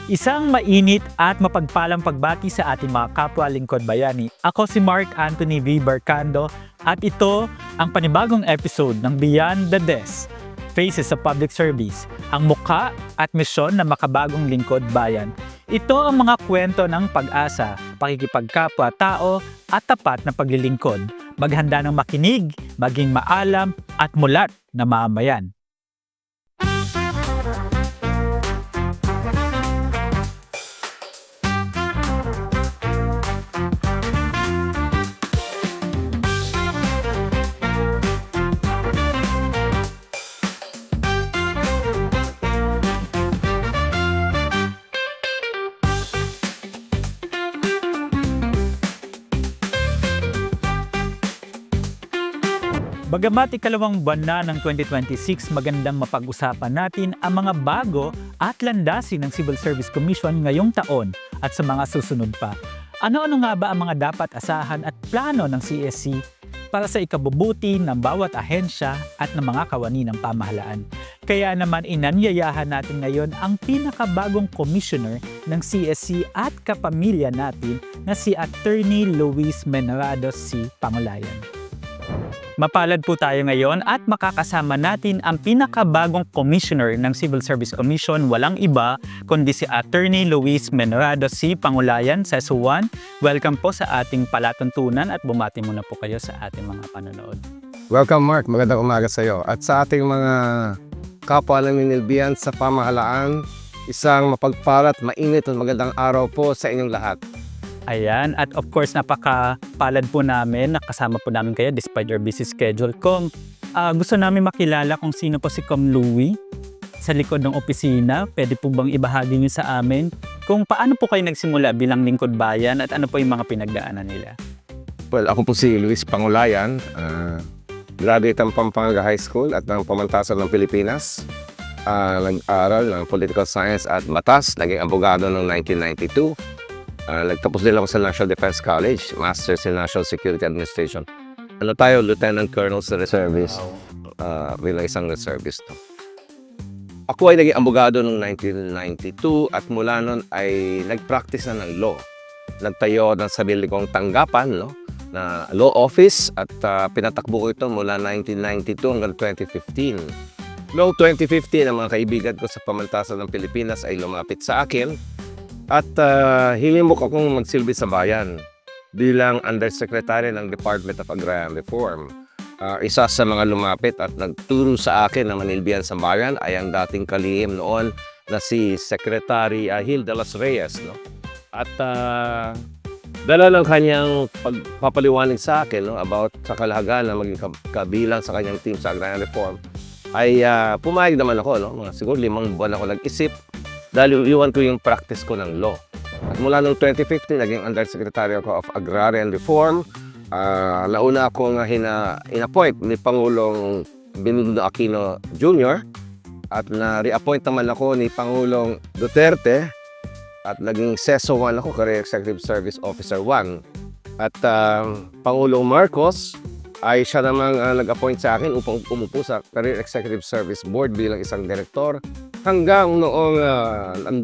Isang mainit at mapagpalang pagbati sa ating mga kapwa lingkod bayani. Ako si Mark Anthony V. Barcando at ito ang panibagong episode ng Beyond the Desk, Faces of Public Service, ang mukha at misyon ng makabagong lingkod bayan. Ito ang mga kwento ng pag-asa, pakikipagkapwa-tao at tapat na paglilingkod. Maghanda ng makinig, maging maalam at mulat na mamamayan. Bagamat ikalawang buwan na ng 2026, magandang mapag-usapan natin ang mga bago at landasin ng Civil Service Commission ngayong taon at sa mga susunod pa. Ano-ano nga ba ang mga dapat asahan at plano ng CSC para sa ikabubuti ng bawat ahensya at ng mga kawani ng pamahalaan? Kaya naman inanyayahan natin ngayon ang pinakabagong commissioner ng CSC at kapamilya natin na si Attorney Luis Medrado C. Pangulayan. Mapalad po tayo ngayon at makakasama natin ang pinakabagong commissioner ng Civil Service Commission, walang iba kundi si Attorney Luis Medrado C. Pangulayan. Sesuwan, welcome po sa ating palatuntunan at bumati muna po kayo sa ating mga panonood. Welcome Mark, magandang umaga sa iyo. At sa ating mga kapwa ng minilbihan sa pamahalaan, isang mapagpalat, mainit at magandang araw po sa inyong lahat. Ayan, at of course napakapalad po namin, nakasama po namin kayo despite your busy schedule. Kung gusto namin makilala kung sino po si Com Louie sa likod ng opisina, pwede po bang ibahagi niyo sa amin kung paano po kayo nagsimula bilang lingkod bayan at ano po yung mga pinagdaanan nila? Well, ako po si Luis Pangulayan, graduate ng Pampanga High School at ng Pamantasan ng Pilipinas. Nag-aral ng Political Science at Batas, naging abogado noong 1992. Nagtapos din ako sa National Defense College, Masters in National Security Administration. Ano tayo, Lieutenant Colonel sa Reservist, bilang isang reservist. Ako ay naging abogado noong 1992 at mula noon ay nag-practice na ng law. Nagtayo ng sarili kong tanggapan, na law office at pinatakbo ko ito mula 1992 hanggang 2015. Noong 2015, ang mga kaibigan ko sa Pamantasan ng Pilipinas ay lumapit sa akin at hinimok akong magsilbi sa bayan bilang Undersecretary ng Department of Agrarian Reform. Isa sa mga lumapit at nagturo sa akin na manilbihan sa bayan ay ang dating kalihim noon na si Secretary Gil de los Reyes. At dala ng kanyang pagpapaliwanag sa akin about sa kalagahan na maging kabilang sa kanyang team sa Agrarian Reform, ay pumayag naman ako. Siguro 5 buwan ako nag-isip dahil iwan ko yung practice ko ng law. At mula noong 2015, naging Undersecretary ako of Agrarian Reform. Nauna akong in-appoint ni Pangulong Benigno Aquino Jr. At na-reappoint naman ako ni Pangulong Duterte. At naging CESO 1 ako, Career Executive Service Officer 1. At Pangulong Marcos ay siya namang nag-appoint sa akin upang umupo sa Career Executive Service Board bilang isang direktor. Hanggang noong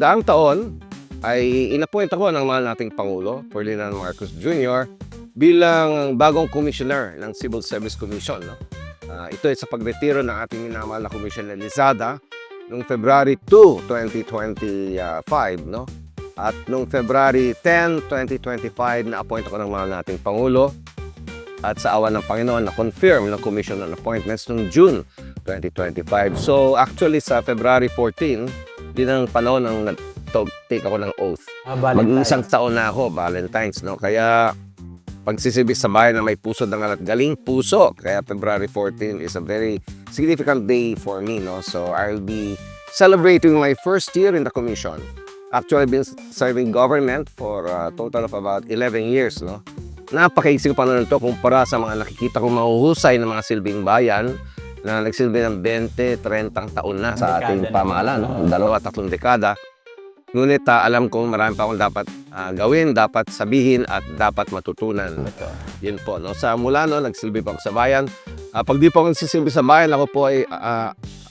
daang taon ay inappoint ako ng mahal nating Pangulo, Ferdinand Marcos Jr. bilang bagong commissioner ng Civil Service Commission. Ito ay sa pagretiro ng ating minamahal na Commissioner Lizada noong February 2, 2025. At noong February 10, 2025, na-appoint ako ng mahal nating Pangulo. At sa awa ng Panginoon, na-confirm ng Commission on Appointments noong June 2025. So actually sa February 14, din ang panahon ng nag-take ako ng oath. Mag-isang taon na ako, Valentine's. Kaya pagsisibig sa bayan na may puso ng at galing puso. Kaya February 14 is a very significant day for me. So I'll be celebrating my first year in the Commission. Actually, I've been serving government for a total of about 11 years. Napakaisip pa na ito kumpara sa mga nakikita kong mahuhusay ng mga silbing bayan na nagsilbi ng 20-30 taon na sa ating pamahalaan, 2-3 dekada. Ngunit alam kong marami pa akong dapat gawin, dapat sabihin at dapat matutunan. Yun po. Sa mula nagsilbi pa ako sa bayan. Pag di po ako nagsisilbi sa bayan, ako po ay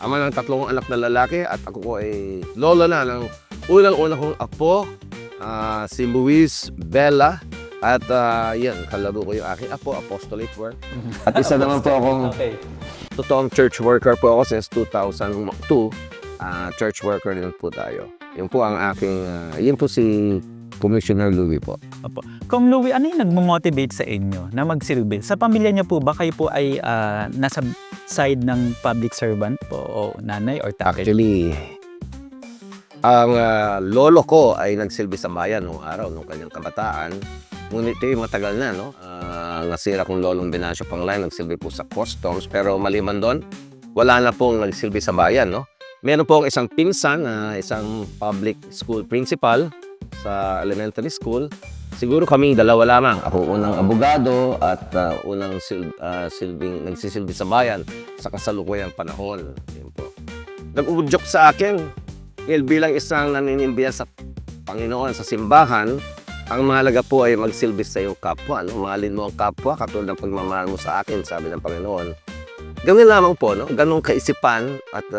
ama ng 3 anak na lalaki at ako po ay lolo na ng unang-una kong apo, si Luis Bella. At yan, kalaro ko yung aking apo, apostolic work. At isa naman po akong Okay. totoong church worker po ako since 2002. Church worker din po tayo. Yun po ang aking, yun po si Commissioner Louie po. Opo. Kung Louie, ano yung nagmo-motivate sa inyo na magsilbi? Sa pamilya niyo po ba kayo po ay nasa side ng public servant po o nanay or tatay? Actually, ang lolo ko ay nagsilbi sa bayan noong araw, nung kanyang kabataan. Ngunit matagal na, no? Nasira kong lolong Venancio Panglay, nagsilbi po sa customs. Pero maliban doon, wala na pong nagsilbi sa bayan, no? Meron pong isang pinsan, isang public school principal sa elementary school. Siguro kaming dalawa lamang. Ako unang abogado at unang nagsisilbi sa bayan sa kasalukuyang panahon. Yun po. Nag-udyok sa akin, bilang isang naninimbiyan sa Panginoon sa simbahan, ang mahalaga po ay magsilbi sa iyong kapwa. No? Mahalin mo ang kapwa, katulad ng pagmamahal mo sa akin, sabi ng Panginoon. Gawin lamang po, no? Ganong kaisipan at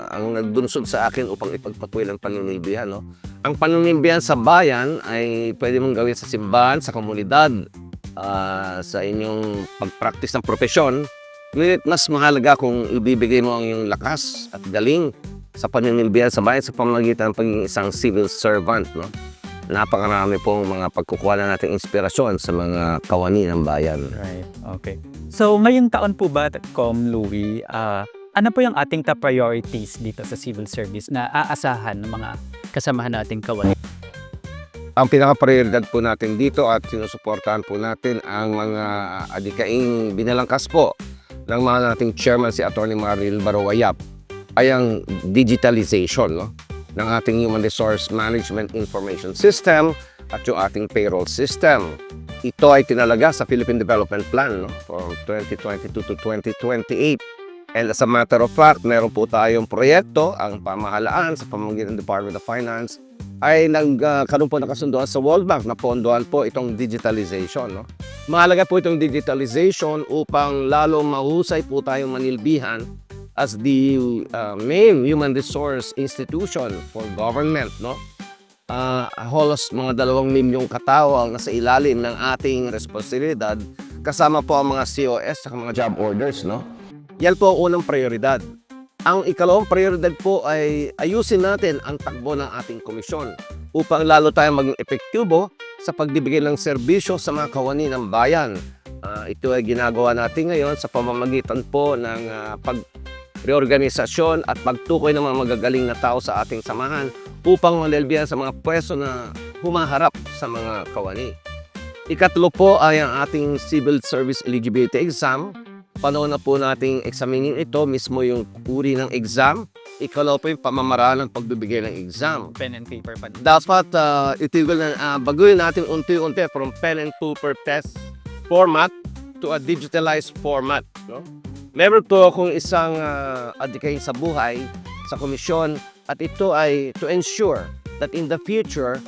ang nagdunsod sa akin upang ipagpatuloy ang panunimbihan. No? Ang panunimbihan sa bayan ay pwede mong gawin sa simbahan, sa komunidad, sa inyong pag-practice ng propesyon. Ngunit mas mahalaga kung ibibigay mo ang iyong lakas at galing sa panunimbihan sa bayan sa pamamagitan ng pagiging isang civil servant. No? Napakarami pong mga pagkukuha na nating inspirasyon sa mga kawani ng bayan. Right. Okay. So, ngayong taon po ba, Com Louie, ano po yung ating top priorities dito sa civil service na aasahan ng mga kasamahan nating kawani? Ang pinaka-prioridad po natin dito at sinusuportahan po natin ang mga adikaing binalangkas po ng mga nating chairman si Atty. Maril Baruayap ay ang digitalization, no? Ng ating Human Resource Management Information System at yung ating payroll system. Ito ay tinalaga sa Philippine Development Plan, no? From 2022 to 2028. And as a matter of fact, meron po tayong proyekto, ang pamahalaan sa pamamagitan ng Department of Finance ay nagkaroon po ng kasunduan sa World Bank na pondohan po itong digitalization. No? Mahalaga po itong digitalization upang lalong mahusay po tayong manilbihan as the main human resource institution for government, no? Halos mga 2 milyong katao ang nasa ilalim ng ating responsibilidad, kasama po ang mga COS at mga job orders, no? Yan po ang unang prioridad. Ang ikalawang prioridad po ay ayusin natin ang takbo ng ating komisyon upang lalo tayong maging epektibo sa pagbibigay ng serbisyo sa mga kawani ng bayan. Ito ay ginagawa natin ngayon sa pamamagitan po ng reorganisasyon at pagtukoy ng mga magagaling na tao sa ating samahan upang manilbihan sa mga pwesto na humaharap sa mga kawani. Ikatlo po ay ang ating Civil Service Eligibility Exam. Panahon na po nating examinin ito, mismo yung uri ng exam. Ikalaw po yung pamamaraan ng pagbibigay ng exam. Pen and paper pa. Dapat itigil na baguhin natin unti-unti from pen and paper test format to a digitalized format. No? Meron po akong isang adikain sa buhay sa komisyon at ito ay to ensure that in the future,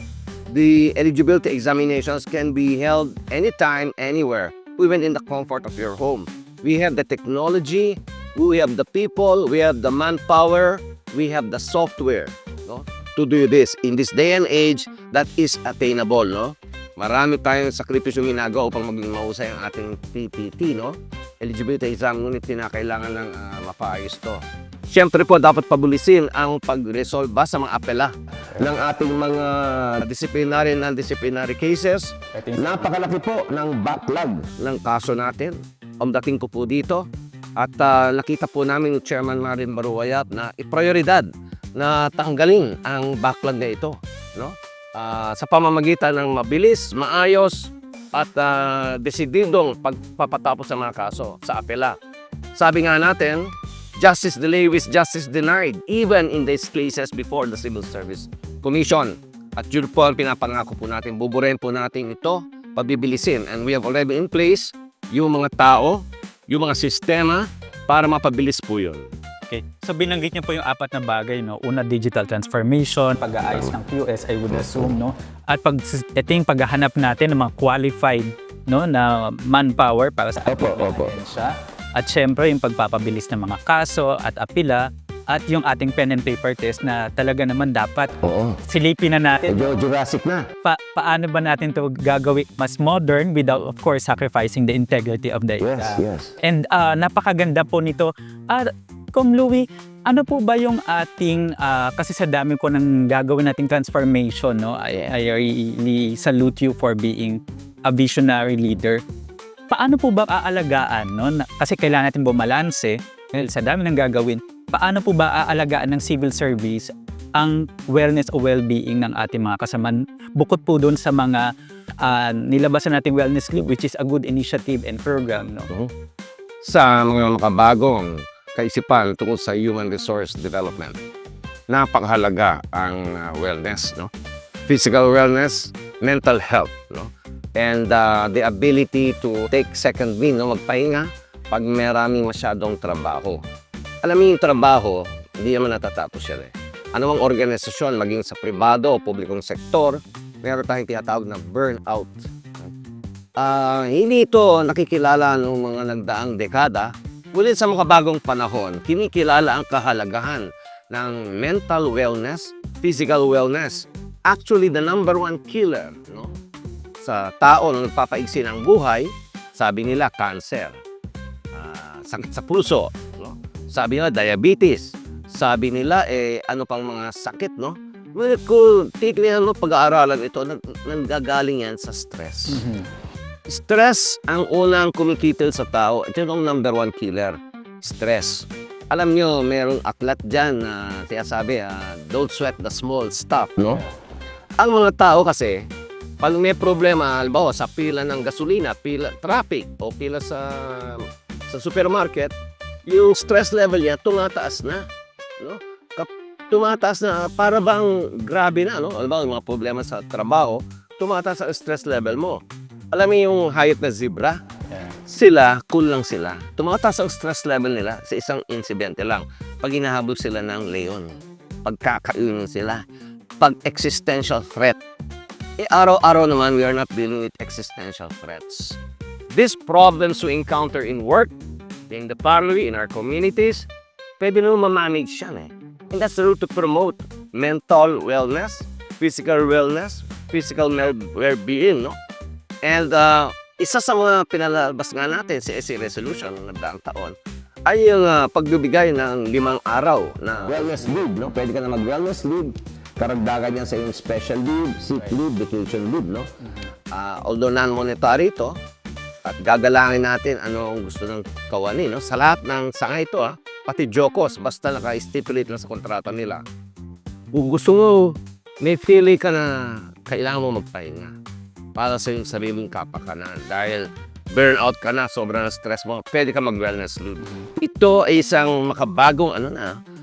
the eligibility examinations can be held anytime, anywhere, even in the comfort of your home. We have the technology, we have the people, we have the manpower, we have the software, no, to do this. In this day and age, that is attainable. No? Marami tayong sakripisyo ginagawa upang maging mahusay ang ating PPT, no? Eligibility exam, ngunit kinakailangan ng mapaayos to. Siyempre po, dapat pabulisin ang pag-resolve sa mga apela ng ating mga disciplinary and non-disciplinary cases. Napakalaki po ng backlog ng kaso natin. Dating ko po dito at nakita po namin ng Chairman Maril Baruayap na iprioridad na tanggalin ang backlog na ito, no? Sa pamamagitan ng mabilis, maayos at desididong pagpapatapos ng mga kaso sa apela. Sabi nga natin, justice delayed is justice denied, even in these cases before the Civil Service Commission. At yun po ang pinapangako po natin, buburin po natin ito, pabibilisin. And we have already in place yung mga tao, yung mga sistema para mapabilis po yun. Okay. So binanggit niyo po yung 4 na bagay, no? Una, digital transformation, pag-aayos ng QS, I would assume, no? At ito yung paghahanap natin ng mga qualified, no, na manpower para sa ating ahensya. At syempre yung pagpapabilis ng mga kaso at apila. at yung ating pen and paper test na talaga naman dapat Oo. silipin na natin. Medyo Jurassic na. Paano ba natin to gagawin mas modern without of course sacrificing the integrity of the exam. Yes. And napakaganda po nito. Kung Louie, ano po ba yung ating, kasi sa dami ko ng gagawin nating transformation, no? I really salute you for being a visionary leader. Paano po ba aalagaan, no? Kasi kailangan natin bumalanse, sa dami ng gagawin. Paano po ba aalagaan ng civil service ang wellness o well-being ng ating mga kasamaan? Bukod po doon sa mga nilabasan nating wellness leave, which is a good initiative and program, no? Sa mga makabagong kaisipan tungkol sa human resource development, napakahalaga ang wellness, no? Physical wellness, mental health, no? And the ability to take second wind, no? Magpahinga pag maraming masyadong trabaho. Alam mo yung trabaho, hindi naman natatapos yan eh. Anumang organisasyon, maging sa pribado o publikong sektor, meron tayong tinatawag na burnout. Hindi ito nakikilala ng mga nagdaang dekada, ngunit sa mga bagong panahon, kinikilala ang kahalagahan ng mental wellness, physical wellness. Actually, the number one killer, no? Sa tao na nagpapaigsi ng buhay, sabi nila, cancer, sakit sa puso, no? Sabi nila, diabetes. Sabi nila, ano pang mga sakit, no? Well, kung titignan mo, pag-aaralan ito, nanggagaling yan sa stress. Stress ang unang kumikitil sa tao. Ito yung number one killer, stress. Alam nyo, mayroong aklat dyan na sabi, don't sweat the small stuff, no? Ang mga tao kasi, pag may problema, halimbawa sa pila ng gasolina, pila traffic, o pila sa supermarket, yung stress level niya tumataas na, no? Tumataas na, para bang grabe na, no? Halimbawa, yung mga problema sa trabaho, tumataas ang stress level mo. Alam mo yung hayop na zebra? Sila, cool lang sila. Tumataas ang stress level nila sa isang insidente lang. Pag hinahabol sila ng leon, pagkakainin sila, pag existential threat. Araw-araw naman, we are not dealing with existential threats. These problems we encounter in work, in the family, in our communities, pwede naman ma-manage yan eh. And that's the route to promote mental wellness, physical well-being, no? And isa sa mga pinalabas nga natin sa SC Resolution ng nagdaang taon ay yung pagbibigay ng 5 araw na wellness leave, no? Pwede ka na mag-wellness leave, karagdagan yan sa yung special leave, sick leave, vacation leave, no? Although non-monetary ito, at gagalangin natin ano ang gusto ng kawani, no? Sa lahat ng sanga ito, pati Jokos, basta naka-stipulate lang sa kontrata nila. Kung gusto mo, may feeling ka na kailangan mo magpahinga para sa yung sariling kapakanan. Dahil burnout ka na, sobrang stress mo, pwede ka mag-wellness leave. Ito ay isang makabagong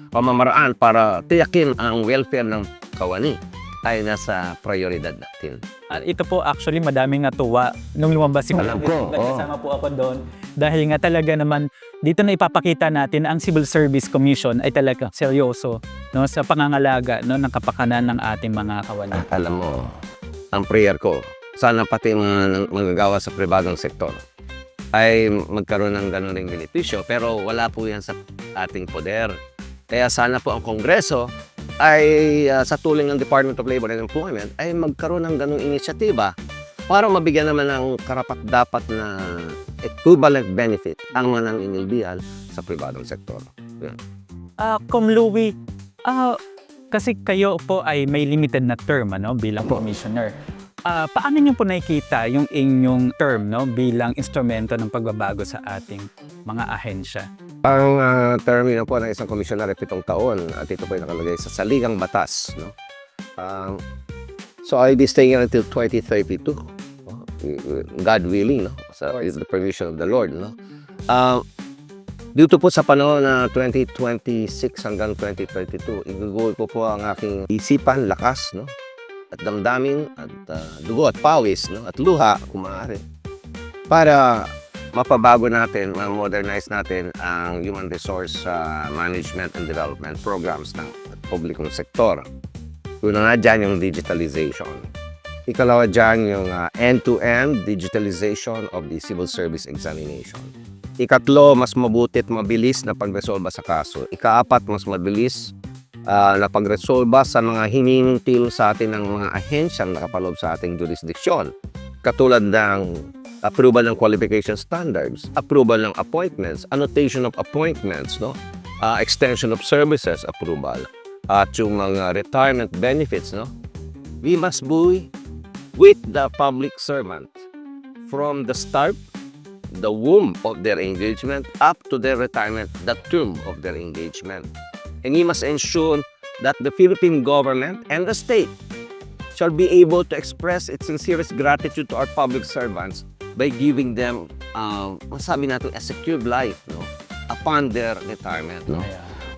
pamamaraan para tiyakin ang welfare ng kawani. Tayo na sa prioridad natin. At ito po actually madaming natuwa nung lumabas si Alam ko, Nagkasama po ako doon. Dahil nga talaga naman dito na ipapakita natin ang Civil Service Commission ay talaga seryoso, no, sa pangangalaga, no, ng kapakanan ng ating mga kawani. Alam mo, ang prayer ko, sana pati mga magagawa sa pribadong sektor ay magkaroon ng ganun ring benepisyo, pero wala po yan sa ating poder. Kaya sana po ang Kongreso ay sa tulong ng Department of Labor and Employment ay magkaroon ng ganung inisyatiba para mabigyan naman ng karapat-dapat na equivalent benefit ang mga nanginilbihan sa pribadong sektor. Yeah. Kung Louie, kasi kayo po ay may limited na term, ano, bilang commissioner. Paano niyo po nakikita yung inyong term, no, bilang instrumento ng pagbabago sa ating mga ahensya? Ang termino po ng isang komisyoner ay 7 taon at ito po ay nakalagay sa saligang batas, no? So I'll be staying here until 2032. God willing, no? So is the permission of the Lord, no? Dito po sa panahon na 2026 hanggang 2032, igugol ko po ang aking isipan, lakas, no? At damdamin, at dugo at pawis, no? At luha, kung maaari, para mapabago natin, ma-modernize natin ang human resource management and development programs ng publikong sektor. Una nga dyan yung digitalization. Ikalawa dyan yung end-to-end digitalization of the civil service examination. Ikatlo, mas mabuti at mabilis na pagresolba sa kaso. Ikaapat, mas mabilis na pagresolba sa mga hinintil sa atin ng mga ahensyang nakapaloob sa ating jurisdiksyon. Katulad ng approval ng qualification standards, approval ng appointments, annotation of appointments, no? Extension of services approval, at yung mga retirement benefits, no? We must be with the public servant from the start, the womb of their engagement, up to their retirement, the term of their engagement. And we must ensure that the Philippine government and the state shall be able to express its sincerest gratitude to our public servants by giving them, masabi natin, a secured life, no? Upon their retirement, no?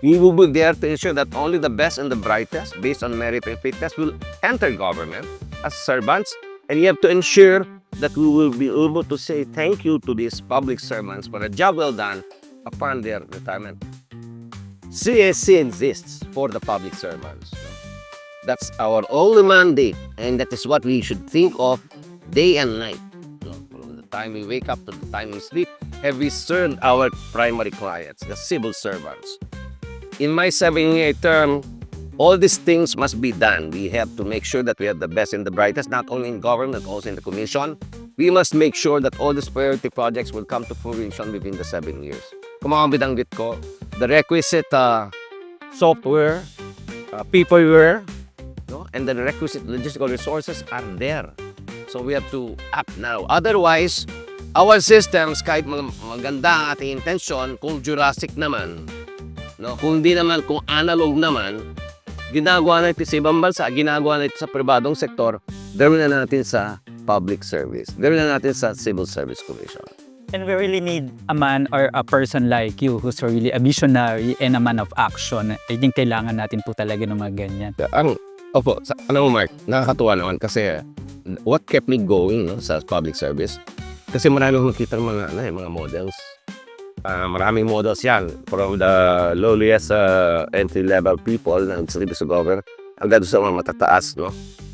We will be there to ensure that only the best and the brightest, based on merit and fitness, will enter government as servants, and you have to ensure that we will be able to say thank you to these public servants for a job well done upon their retirement. CSC exists for the public servants. No? That's our only mandate, and that is what we should think of day and night. No? From the time we wake up to the time we sleep, have we served our primary clients, the civil servants. In my 7-year term, all these things must be done. We have to make sure that we have the best and the brightest, not only in government, but also in the commission. We must make sure that all these priority projects will come to fruition within the 7 years. Kung mga bidanggit ko, the requisite software, paperware, no? And the requisite logistical resources are there. So we have to act now. Otherwise, our systems, kahit maganda ang ating intention, kung Jurassic naman, no? Kung hindi naman, kung analog naman, ginagawa natin sa ibang bansa, ginagawa natin sa pribadong sektor, gawin na natin sa public service, gawin na natin sa Civil Service Commission. And we really need a man or a person like you who's really a visionary and a man of action. I think kailangan natin po talaga ng mga ganyan. Alam mo Mark, nakakatuwa naman kasi what kept me going, no, sa public service, kasi marami akong nakita ng mga models. Maraming models yan, from the lowliest entry-level people ng service government hanggang sa mga matataas, no?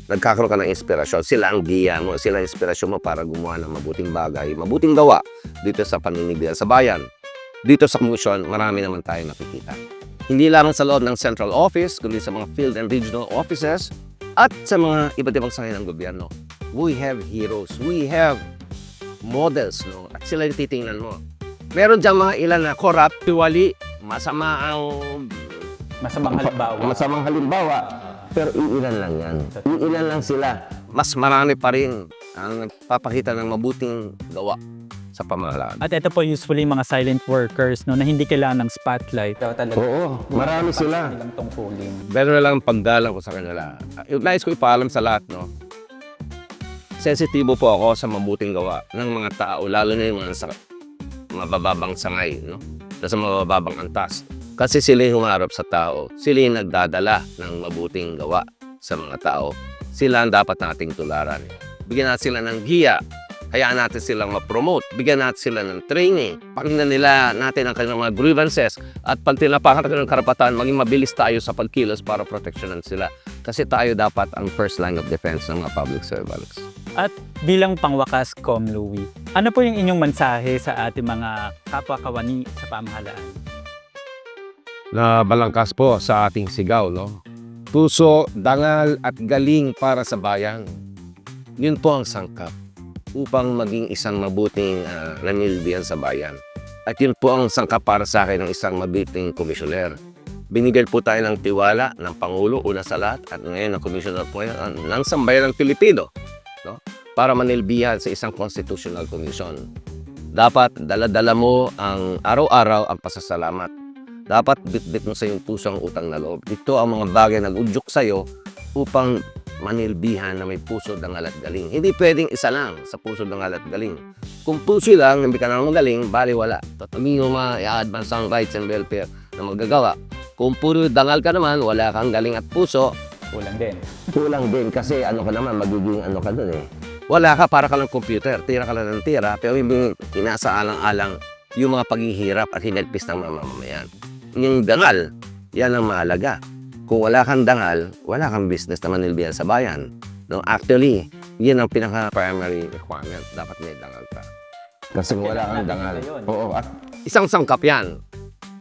Nagkakaroon ka ng inspirasyon. Sila ang giya mo, sila ang inspirasyon mo para gumawa ng mabuting bagay, mabuting gawa dito sa paninigyan sa bayan. Dito sa commission, marami naman tayo nakikita. Hindi lamang sa loob ng central office, kundi sa mga field and regional offices at sa mga iba't ibang sangay ng gobyerno. We have heroes, we have models, no? At sila yung titingnan mo. Meron diyang mga ilan na corrupt, tiwali, masamang halimbawa, pero iilan lang yan. Iilan lang sila. Mas marami pa rin ang nagpapakita ng mabuting gawa sa pamahalaan. At ito po usually mga silent workers, no, na hindi kailangan ng spotlight. Oo, marami sila. Nilang tungkulin. Better na lang pagdalang ko sa kanila. Nais ko ipaalam sa lahat, no? Sensitibo po ako sa mabuting gawa ng mga tao, lalo na yung mga mabababang sangay, no? Sa mabababang antas. Kasi sila yung humarap sa tao. Sila yung nagdadala ng mabuting gawa sa mga tao. Sila ang dapat nating tularan. Bigyan natin sila ng giya. Hayaan natin silang ma-promote. Bigyan natin sila ng training. Pakinggan nila natin ang kanilang mga grievances. At pag tinapakan natin ng karapatan, maging mabilis tayo sa pagkilos para proteksyonan sila. Kasi tayo dapat ang first line of defense ng mga public servants. At bilang pangwakas, Com Louie, ano po yung inyong mensahe sa ating mga kapwa-kawani sa pamahalaan? Na balangkas po sa ating sigaw, no? Puso, dangal at galing para sa bayan. Yun po ang sangkap upang maging isang mabuting nanilbihan sa bayan. At yun po ang sangkap para sa akin ng isang mabuting komisyoner. Binigyan po tayo ng tiwala ng Pangulo, una sa lahat, at ngayon ng komisyoner po ng sambayan ng Pilipino, no? Para manilbihan sa isang constitutional commission. Dapat dala-dala mo ang araw-araw ang pasasalamat. Dapat bit-bit mo sa iyong puso ang utang na loob. Ito ang mga bagay na nag-udyok sa iyo upang manilbihan na may puso, dangal at galing. Hindi pwedeng isa lang sa puso, dangal at galing. Kung puso lang, hindi ka na magaling, bali wala. Tatami mo i-advance ang rights and welfare na magagawa. Kung puro dangal ka naman, wala kang galing at puso, Kulang din. kulang din kasi ano ka naman, magiging ano ka dun eh. Wala ka, para ka lang computer, tira ka lang ng tira, pero yung inasaalang-alang yung mga paghihirap at hinagpis ng mamamayan. Yung dangal, yan ang mahalaga. Kung wala kang dangal, wala kang business na manilbihan sa bayan. No? Actually, yan ang pinaka-primary requirement. Dapat may dangal ka. Kasi wala kang dangal. Yun. Oo, at isang sangkap yan.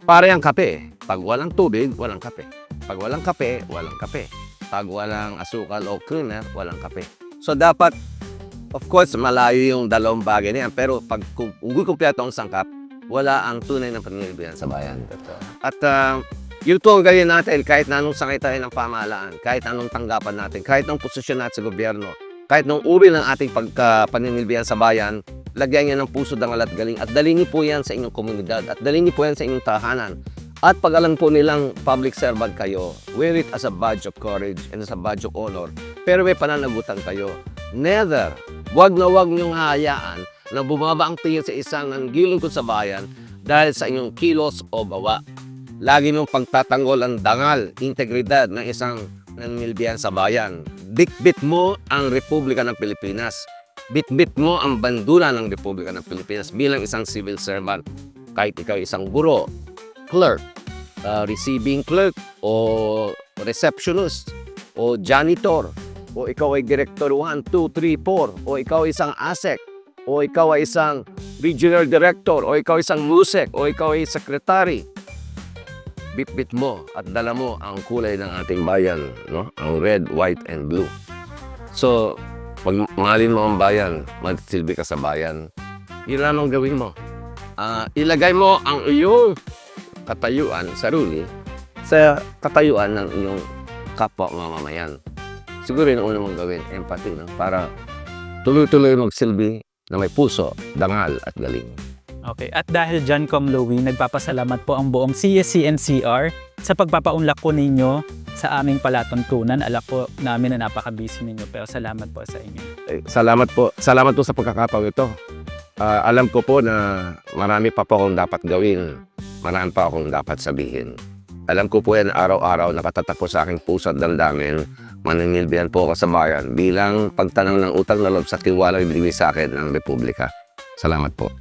Para yung kape. Pag walang tubig, walang kape. Pag walang kape, walang kape. Pag walang asukal o creamer, walang kape. So dapat, of course, malayo yung dalawang bagay na yan. Pero pag kung kumpleto ang sangkap, wala ang tunay na paninibigan sa bayan. At yun po ang gawin natin kahit na anong sakay tayo ng pamahalaan, kahit anong tanggapan natin, kahit anong posisyon natin sa gobyerno, kahit anong uri ng ating pagkapaninilbihan sa bayan, lagyan niya ng puso, dangal at galing at dalhin niyo po yan sa inyong komunidad at dalhin niyo po yan sa inyong tahanan. At pag alam po nilang public servant kayo, wear it as a badge of courage and as a badge of honor. Pero may pananagutan kayo. Neither, wag na wag niyong hahayaan na bumaba ang tingin sa isang nanggilingkod sa bayan dahil sa inyong kilos o bawa. Lagi mong pagtatanggol ang dangal, integridad ng isang nananilbihan sa bayan. Bitbit mo ang Republika ng Pilipinas. Bitbit mo ang bandula ng Republika ng Pilipinas bilang isang civil servant. Kahit ikaw isang guro, clerk, receiving clerk, o receptionist, o janitor, o ikaw ay director 1, 2, 3, 4, o ikaw ay isang ASEC, o ikaw ay isang regional director, o ikaw ay isang MUSEC, o ikaw ay secretary. Bitbit mo at dala mo ang kulay ng ating bayan, no? Ang red, white, and blue. So, pag mahalin mo ang bayan, magsilbi ka sa bayan, yun lang ang gawin mo. Ilagay mo ang iyong katayuan, sarili, sa katayuan ng iyong kapwa mamamayan. Siguro yun ang una mong gawin, empathy, no? Para tuloy-tuloy magsilbi na may puso, dangal at galing. Okay, at dahil dyan, Com Louie, nagpapasalamat po ang buong CSC-NCR sa pagpapaunlak po ninyo sa aming palatuntunan. Alam po namin na napaka-busy ninyo, pero salamat po sa inyo. Salamat po. Salamat po sa pagkakataon ito. Alam ko po na marami pa po akong dapat gawin. Marami pa akong dapat sabihin. Alam ko po yan araw-araw nakatatapos sa aking puso at damdamin. Mananilbihan po ako sa bayan bilang pagtanong ng utang na loob sa tiwala ibigay sa akin ng Republika. Salamat po.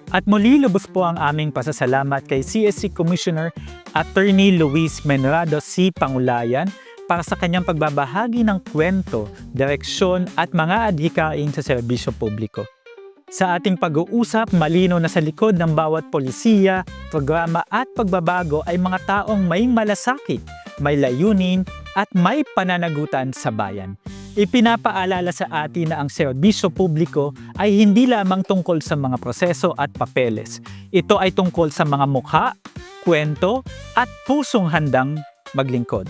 At muli, lubos po ang aming pasasalamat kay CSC Commissioner Attorney Luis Menrado C. Pangulayan para sa kanyang pagbabahagi ng kwento, direksyon at mga adhikain sa serbisyo publiko. Sa ating pag-uusap, malinaw na sa likod ng bawat polisiya, programa at pagbabago ay mga taong may malasakit, may layunin at may pananagutan sa bayan. Ipinapaalala sa atin na ang serbisyo publiko ay hindi lamang tungkol sa mga proseso at papeles. Ito ay tungkol sa mga mukha, kwento at pusong handang maglingkod.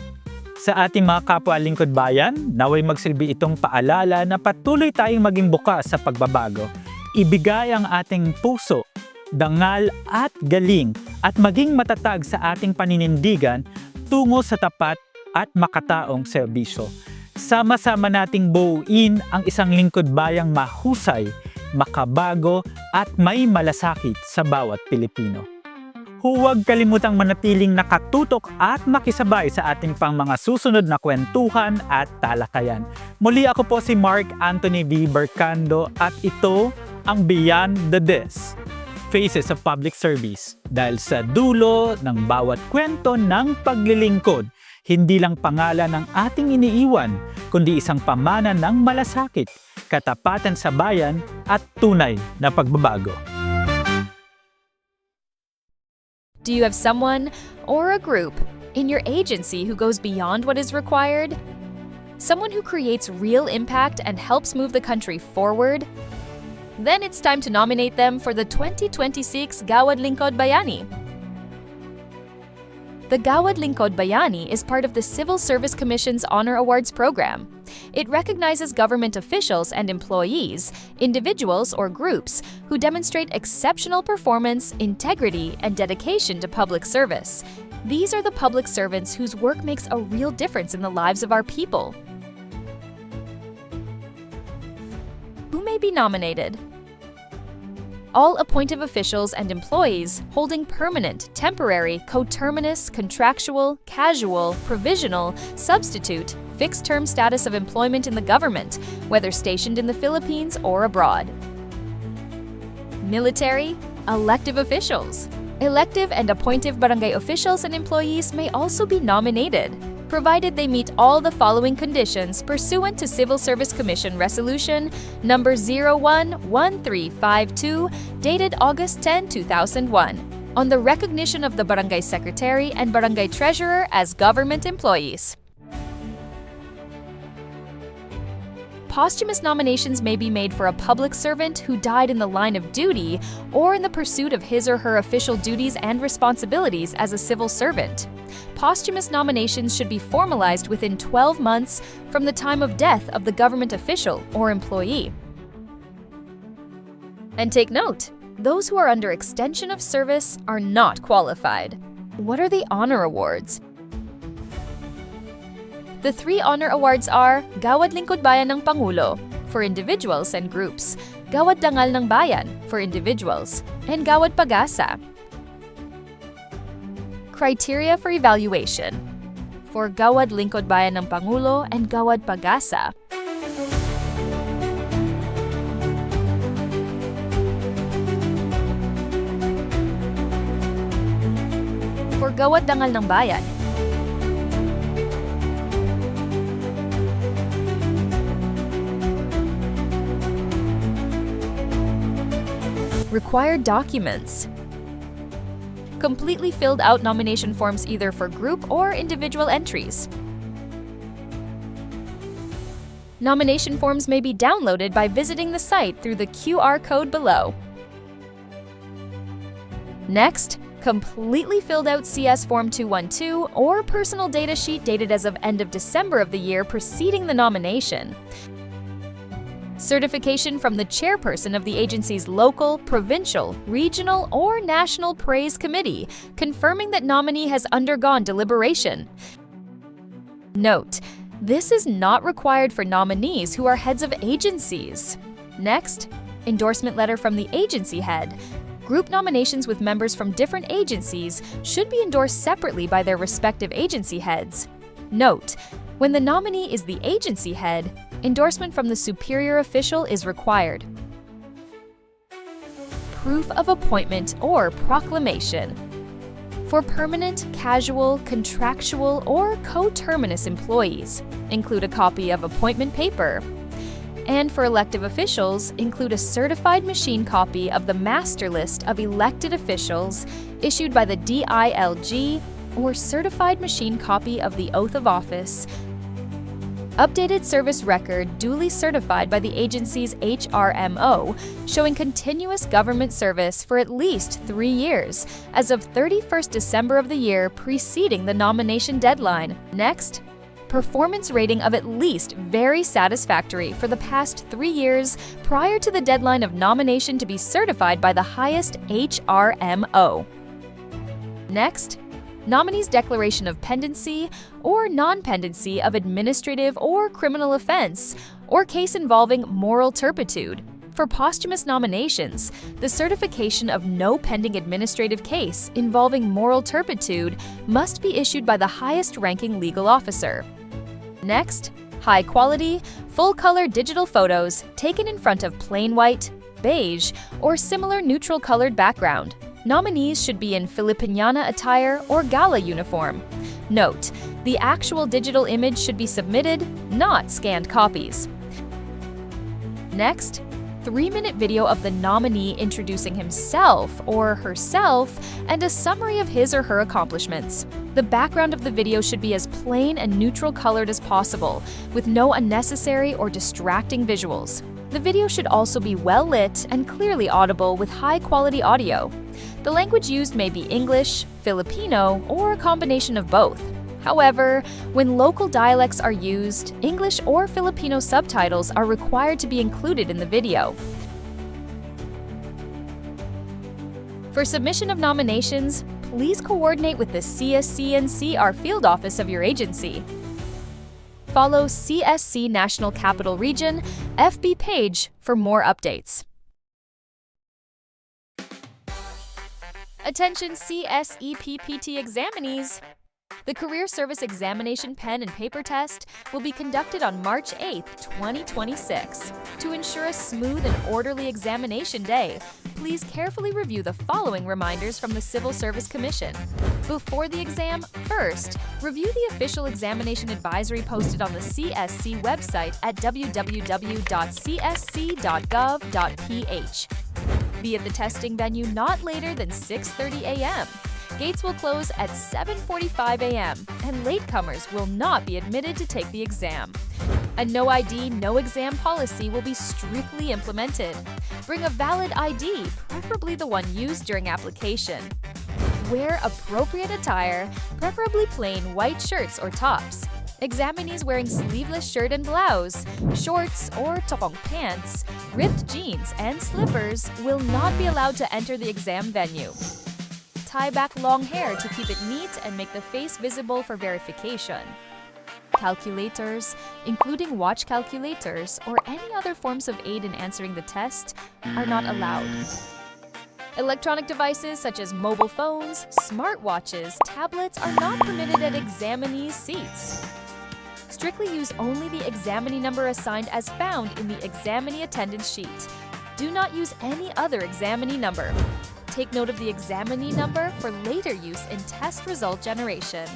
Sa ating mga kapwa lingkod bayan, naway magsilbi itong paalala na patuloy tayong maging bukas sa pagbabago. Ibigay ang ating puso, dangal at galing at maging matatag sa ating paninindigan tungo sa tapat at makataong serbisyo. Sama-sama nating buuin ang isang lingkod bayang mahusay, makabago at may malasakit sa bawat Pilipino. Huwag kalimutang manatiling nakatutok at makisabay sa ating pang mga susunod na kwentuhan at talakayan. Muli ako po si Mark Anthony V. Bercando at ito ang Beyond the Desk, Faces of Public Service. Dahil sa dulo ng bawat kwento ng paglilingkod, hindi lang pangalan ng ating iniiwan, kundi isang pamana ng malasakit, katapatan sa bayan at tunay na pagbabago. Do you have someone or a group in your agency who goes beyond what is required? Someone who creates real impact and helps move the country forward? Then it's time to nominate them for the 2026 Gawad Lingkod Bayani. The Gawad Lingkod Bayani is part of the Civil Service Commission's Honor Awards program. It recognizes government officials and employees, individuals or groups who demonstrate exceptional performance, integrity, and dedication to public service. These are the public servants whose work makes a real difference in the lives of our people. Who may be nominated? All appointive officials and employees holding permanent, temporary, coterminous, contractual, casual, provisional, substitute, fixed-term status of employment in the government, whether stationed in the Philippines or abroad. Military, elective officials. Elective and appointive barangay officials and employees may also be nominated. provided they meet all the following conditions pursuant to Civil Service Commission Resolution number 011352 dated August 10, 2001 on the recognition of the Barangay Secretary and Barangay Treasurer as government employees. Posthumous nominations may be made for a public servant who died in the line of duty or in the pursuit of his or her official duties and responsibilities as a civil servant. Posthumous nominations should be formalized within 12 months from the time of death of the government official or employee. And take note, those who are under extension of service are not qualified. What are the honor awards? The 3 honor awards are Gawad Lingkod Bayan ng Pangulo for individuals and groups, Gawad Dangal ng Bayan for individuals, and Gawad Pag-asa. Criteria for evaluation for Gawad Lingkod Bayan ng Pangulo and Gawad Pag-asa. For Gawad Dangal ng Bayan, required documents. Completely filled out nomination forms either for group or individual entries. Nomination forms may be downloaded by visiting the site through the QR code below. Next, completely filled out CS Form 212 or personal data sheet dated as of end of December of the year preceding the nomination. Certification from the chairperson of the agency's local, provincial, regional, or national praise committee, confirming that nominee has undergone deliberation. Note, this is not required for nominees who are heads of agencies. Next, endorsement letter from the agency head. Group nominations with members from different agencies should be endorsed separately by their respective agency heads. Note, when the nominee is the agency head, endorsement from the superior official is required. Proof of appointment or proclamation. For permanent, casual, contractual, or coterminous employees, include a copy of appointment paper. And for elective officials, include a certified machine copy of the master list of elected officials issued by the DILG or certified machine copy of the oath of office. Updated service record duly certified by the agency's HRMO, showing continuous government service for at least 3 years, as of 31st December of the year preceding the nomination deadline. Next, performance rating of at least very satisfactory for the past 3 years prior to the deadline of nomination to be certified by the highest HRMO. Next, nominee's declaration of pendency or non-pendency of administrative or criminal offense or case involving moral turpitude. For posthumous nominations, the certification of no pending administrative case involving moral turpitude must be issued by the highest-ranking legal officer. Next, high-quality, full-color digital photos taken in front of plain white, beige, or similar neutral-colored background. Nominees should be in Filipiniana attire or gala uniform. Note, the actual digital image should be submitted, not scanned copies. Next, 3-minute video of the nominee introducing himself or herself and a summary of his or her accomplishments. The background of the video should be as plain and neutral colored as possible, with no unnecessary or distracting visuals. The video should also be well lit and clearly audible with high-quality audio. The language used may be English, Filipino, or a combination of both. However, when local dialects are used, English or Filipino subtitles are required to be included in the video. For submission of nominations, please coordinate with the CSC&CR field office of your agency. Follow CSC National Capital Region FB page for more updates. Attention CSEPPT examinees! The Career Service Examination Pen and Paper Test will be conducted on March 8, 2026. To ensure a smooth and orderly examination day, please carefully review the following reminders from the Civil Service Commission. Before the exam, first, review the official examination advisory posted on the CSC website at www.csc.gov.ph. Be at the testing venue not later than 6:30 a.m. Gates will close at 7:45 a.m., and latecomers will not be admitted to take the exam. A no ID, no exam policy will be strictly implemented. Bring a valid ID, preferably the one used during application. Wear appropriate attire, preferably plain white shirts or tops. Examinees wearing sleeveless shirt and blouse, shorts or tokong pants, ripped jeans, and slippers will not be allowed to enter the exam venue. Tie back long hair to keep it neat and make the face visible for verification. Calculators, including watch calculators or any other forms of aid in answering the test, are not allowed. Electronic devices such as mobile phones, smartwatches, tablets are not permitted at examinees' seats. Strictly use only the examinee number assigned as found in the examinee attendance sheet. Do not use any other examinee number. Take note of the examinee number for later use in test result generation.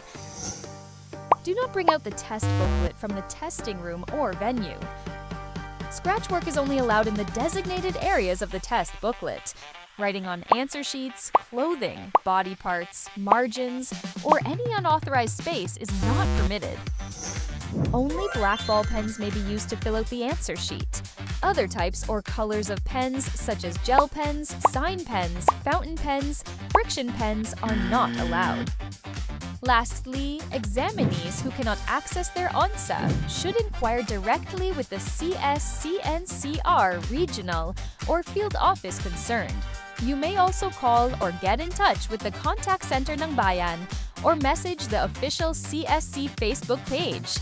Do not bring out the test booklet from the testing room or venue. Scratch work is only allowed in the designated areas of the test booklet. Writing on answer sheets, clothing, body parts, margins, or any unauthorized space is not permitted. Only black ball pens may be used to fill out the answer sheet. Other types or colors of pens, such as gel pens, sign pens, fountain pens, friction pens, are not allowed. Lastly, examinees who cannot access their ONSA should inquire directly with the CSCNCR regional or field office concerned. You may also call or get in touch with the contact center ng Bayan or message the official CSC Facebook page.